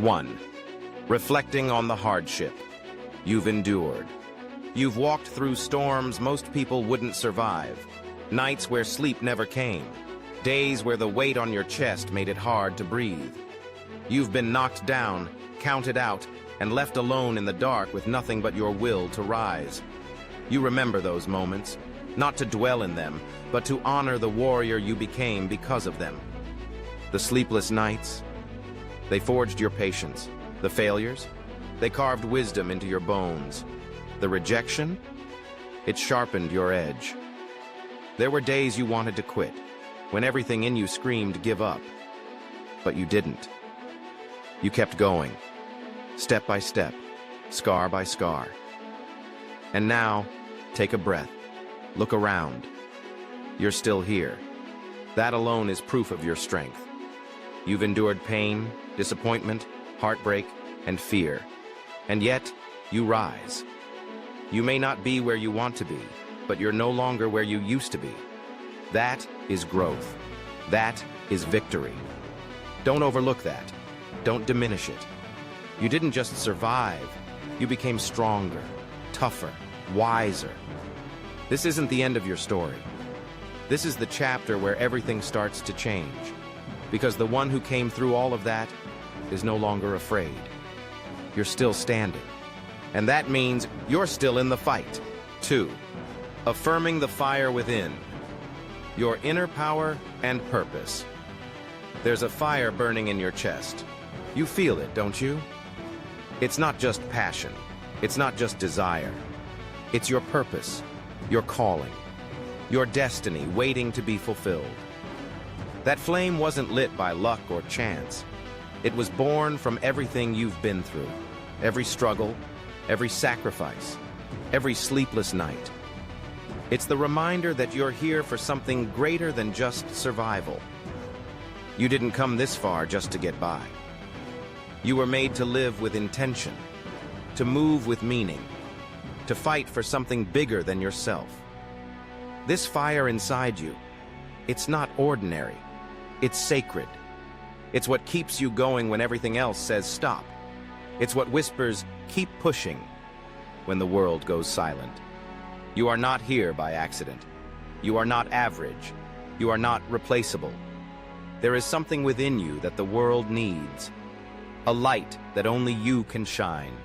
1. Reflecting on the hardship you've endured. You've walked through storms most people wouldn't survive, nights where sleep never came, days where the weight on your chest made it hard to breathe. You've been knocked down, counted out, and left alone in the dark with nothing but your will to rise. You remember those moments, not to dwell in them, but to honor the warrior you became because of them. The sleepless nights, they forged your patience. The failures, they carved wisdom into your bones. The rejection, it sharpened your edge. There were days you wanted to quit, when everything in you screamed give up. But you didn't. You kept going, step by step, scar by scar. And now, take a breath. Look around. You're still here. That alone is proof of your strength. You've endured pain, disappointment, heartbreak, and fear. And yet, you rise. You may not be where you want to be, but you're no longer where you used to be. That is growth. That is victory. Don't overlook that. Don't diminish it. You didn't just survive. You became stronger, tougher, wiser. This isn't the end of your story. This is the chapter where everything starts to change. Because the one who came through all of that is no longer afraid. You're still standing. And that means you're still in the fight. 2. Affirming the fire within. Your inner power and purpose. There's a fire burning in your chest. You feel it, don't you? It's not just passion. It's not just desire. It's your purpose, your calling, your destiny waiting to be fulfilled. That flame wasn't lit by luck or chance. It was born from everything you've been through. Every struggle, every sacrifice, every sleepless night. It's the reminder that you're here for something greater than just survival. You didn't come this far just to get by. You were made to live with intention, to move with meaning, to fight for something bigger than yourself. This fire inside you, it's not ordinary. It's sacred. It's what keeps you going when everything else says stop. It's what whispers, keep pushing, when the world goes silent. You are not here by accident. You are not average. You are not replaceable. There is something within you that the world needs. A light that only you can shine.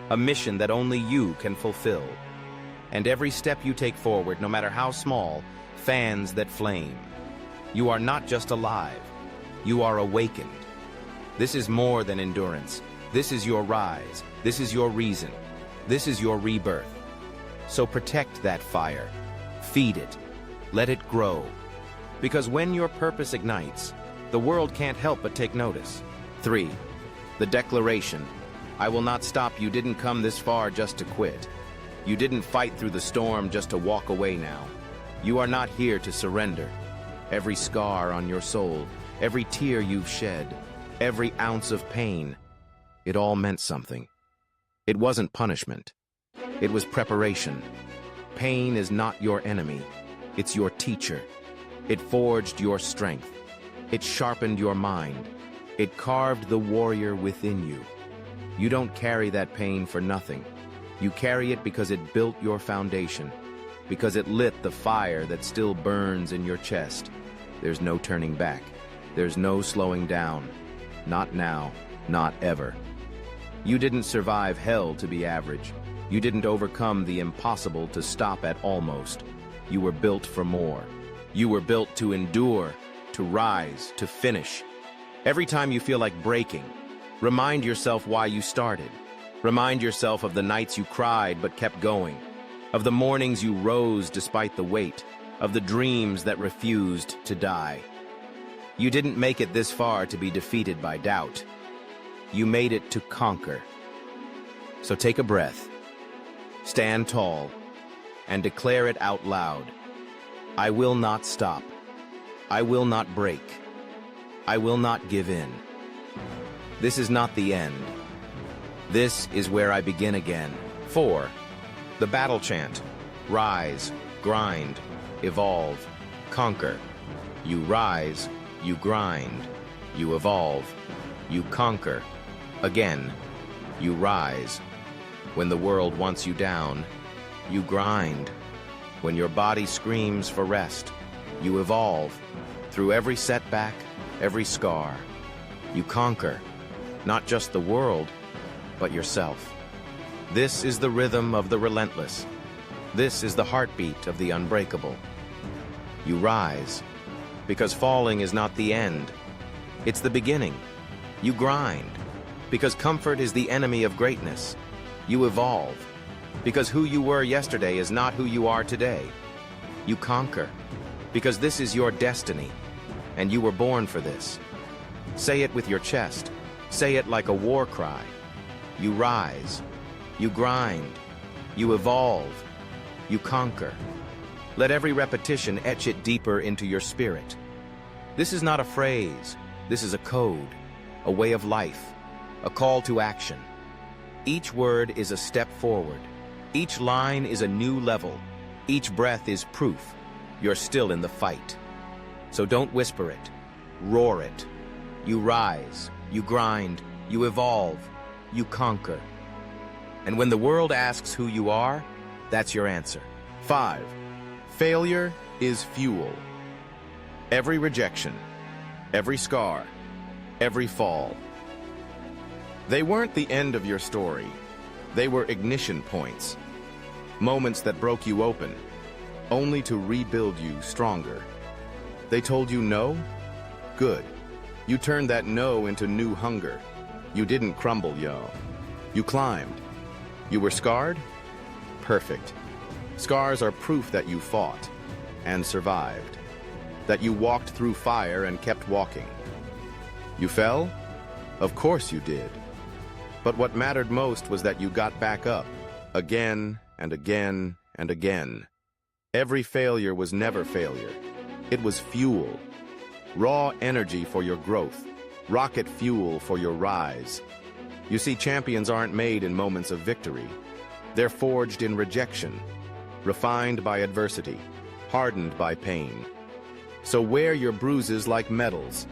A mission that only you can fulfill. And every step you take forward, no matter how small, fans that flame. You are not just alive. You are awakened. This is more than endurance. This is your rise. This is your reason. This is your rebirth. So protect that fire. Feed it. Let it grow. Because when your purpose ignites, the world can't help but take notice. 3. The declaration. I will not stop. You didn't come this far just to quit. You didn't fight through the storm just to walk away now. You are not here to surrender. Every scar on your soul, every tear you've shed, every ounce of pain, it all meant something. It wasn't punishment. It was preparation. Pain is not your enemy. It's your teacher. It forged your strength. It sharpened your mind. It carved the warrior within you. You don't carry that pain for nothing. You carry it because it built your foundation, because it lit the fire that still burns in your chest. There's no turning back. There's no slowing down. Not now, not ever. You didn't survive hell to be average. You didn't overcome the impossible to stop at almost. You were built for more. You were built to endure, to rise, to finish. Every time you feel like breaking, remind yourself why you started. Remind yourself of the nights you cried but kept going, of the mornings you rose despite the weight, of the dreams that refused to die. You didn't make it this far to be defeated by doubt. You made it to conquer. So take a breath, stand tall, and declare it out loud. I will not stop. I will not break. I will not give in. This is not the end. This is where I begin again. 4. The battle chant. Rise, grind, evolve, conquer. You rise, you grind, you evolve, you conquer. Again, you rise. When the world wants you down, you grind. When your body screams for rest, you evolve. Through every setback, every scar, you conquer, not just the world, but yourself. This is the rhythm of the relentless. This is the heartbeat of the unbreakable. You rise, because falling is not the end. It's the beginning. You grind, because comfort is the enemy of greatness. You evolve, because who you were yesterday is not who you are today. You conquer, because this is your destiny, and you were born for this. Say it with your chest. Say it like a war cry. You rise. You grind. You evolve. You conquer. Let every repetition etch it deeper into your spirit. This is not a phrase. This is a code, a way of life, a call to action. Each word is a step forward. Each line is a new level. Each breath is proof you're still in the fight. So don't whisper it. Roar it. You rise. You grind. You evolve. You conquer. And when the world asks who you are, that's your answer. 5. Failure is fuel. Every rejection, every scar, every fall. They weren't the end of your story. They were ignition points. Moments that broke you open, only to rebuild you stronger. They told you no? Good. You turned that no into new hunger. You didn't crumble, yo. You climbed. You were scarred? Perfect. Scars are proof that you fought and survived, that you walked through fire and kept walking. You fell? Of course you did. But what mattered most was that you got back up, again and again and again. Every failure was never failure. It was fuel. Raw energy for your growth. Rocket fuel for your rise. You see, champions aren't made in moments of victory. They're forged in rejection, refined by adversity, hardened by pain. So wear your bruises like medals.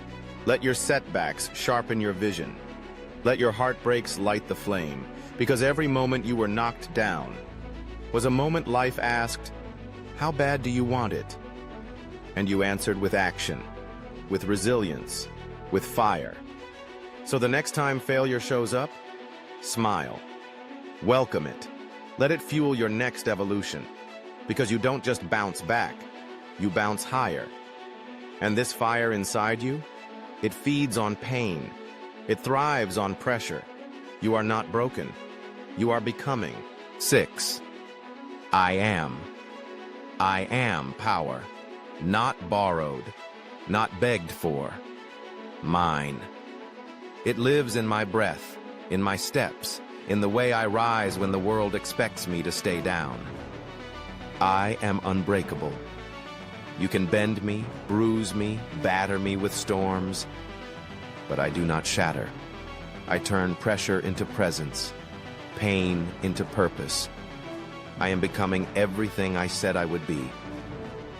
Let your setbacks sharpen your vision. Let your heartbreaks light the flame, because every moment you were knocked down was a moment life asked, "How bad do you want it?" And you answered with action, with resilience, with fire. So the next time failure shows up, smile. Welcome it. Let it fuel your next evolution, because you don't just bounce back, you bounce higher. And this fire inside you, it feeds on pain. It thrives on pressure. You are not broken. You are becoming. 6. I am. I am power. Not borrowed. Not begged for. Mine. It lives in my breath, in my steps, in the way I rise when the world expects me to stay down. I am unbreakable. You can bend me, bruise me, batter me with storms, but I do not shatter. I turn pressure into presence, pain into purpose. I am becoming everything I said I would be.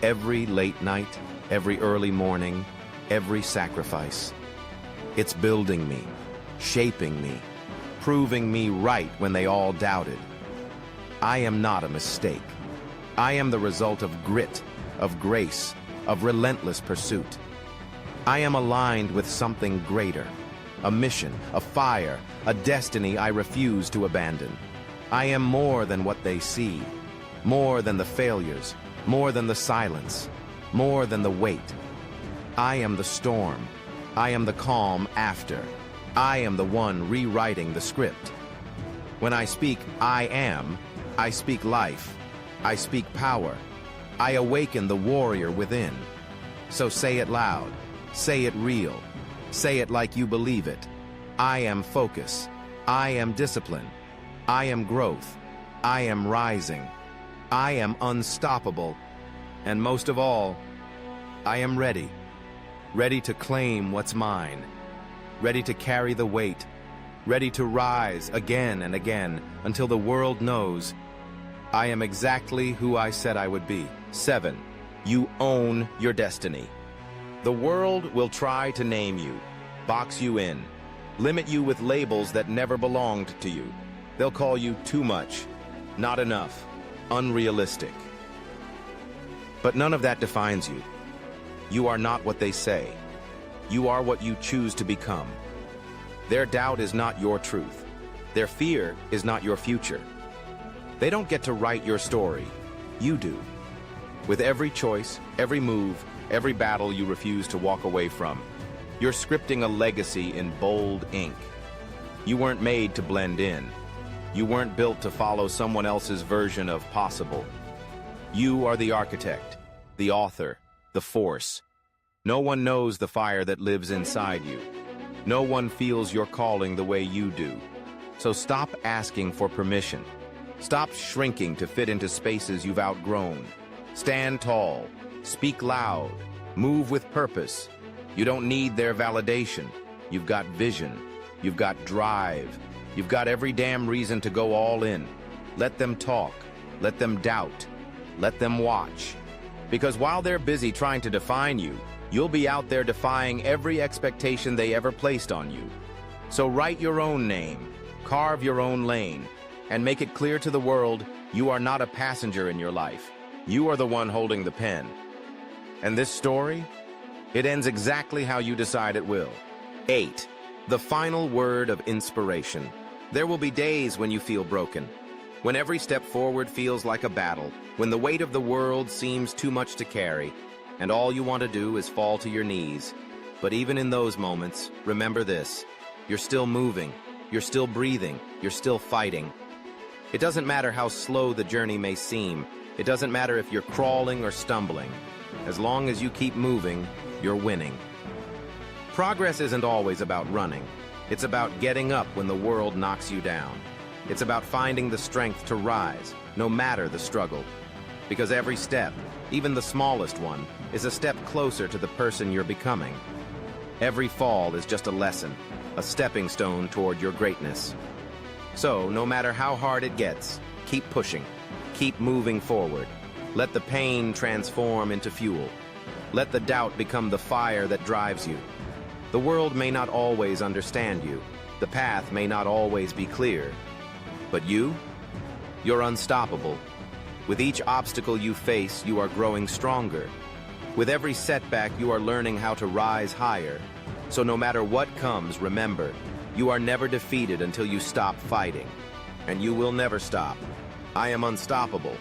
Every late night, every early morning, every sacrifice. It's building me, shaping me, proving me right when they all doubted. I am not a mistake. I am the result of grit, of grace, of relentless pursuit. I am aligned with something greater, a mission, a fire, a destiny I refuse to abandon. I am more than what they see, more than the failures, more than the silence, more than the weight. I am the storm. I am the calm after. I am the one rewriting the script. When I speak I am, I speak life. I speak power. I awaken the warrior within. So say it loud. Say it real. Say it like you believe it. I am focus. I am discipline. I am growth. I am rising. I am unstoppable. And most of all, I am ready. Ready to claim what's mine. Ready to carry the weight. Ready to rise again and again until the world knows I am exactly who I said I would be. 7. You own your destiny. The world will try to name you, box you in, limit you with labels that never belonged to you. They'll call you too much, not enough, unrealistic. But none of that defines you. You are not what they say. You are what you choose to become. Their doubt is not your truth. Their fear is not your future. They don't get to write your story. You do. With every choice, every move, every battle you refuse to walk away from, you're scripting a legacy in bold ink. You weren't made to blend in. You weren't built to follow someone else's version of possible. You are the architect, the author, the force. No one knows the fire that lives inside you. No one feels your calling the way you do. So stop asking for permission. Stop shrinking to fit into spaces you've outgrown. Stand tall, speak loud, move with purpose. You don't need their validation. You've got vision. You've got drive. You've got every damn reason to go all in. Let them talk. Let them doubt. Let them watch. Because while they're busy trying to define you, you'll be out there defying every expectation they ever placed on you. So write your own name, carve your own lane, and make it clear to the world you are not a passenger in your life. You are the one holding the pen. And this story? It ends exactly how you decide it will. 8. The final word of inspiration. There will be days when you feel broken, when every step forward feels like a battle, when the weight of the world seems too much to carry, and all you want to do is fall to your knees. But even in those moments, remember this: you're still moving, you're still breathing, you're still fighting. It doesn't matter how slow the journey may seem. It doesn't matter if you're crawling or stumbling. As long as you keep moving, you're winning. Progress isn't always about running. It's about getting up when the world knocks you down. It's about finding the strength to rise, no matter the struggle. Because every step, even the smallest one, is a step closer to the person you're becoming. Every fall is just a lesson, a stepping stone toward your greatness. So, no matter how hard it gets, keep pushing. Keep moving forward. Let the pain transform into fuel. Let the doubt become the fire that drives you. The world may not always understand you. The path may not always be clear. But you're unstoppable. With each obstacle you face, you are growing stronger. With every setback, you are learning how to rise higher. So no matter what comes, remember, you are never defeated until you stop fighting. And you will never stop. I am unstoppable.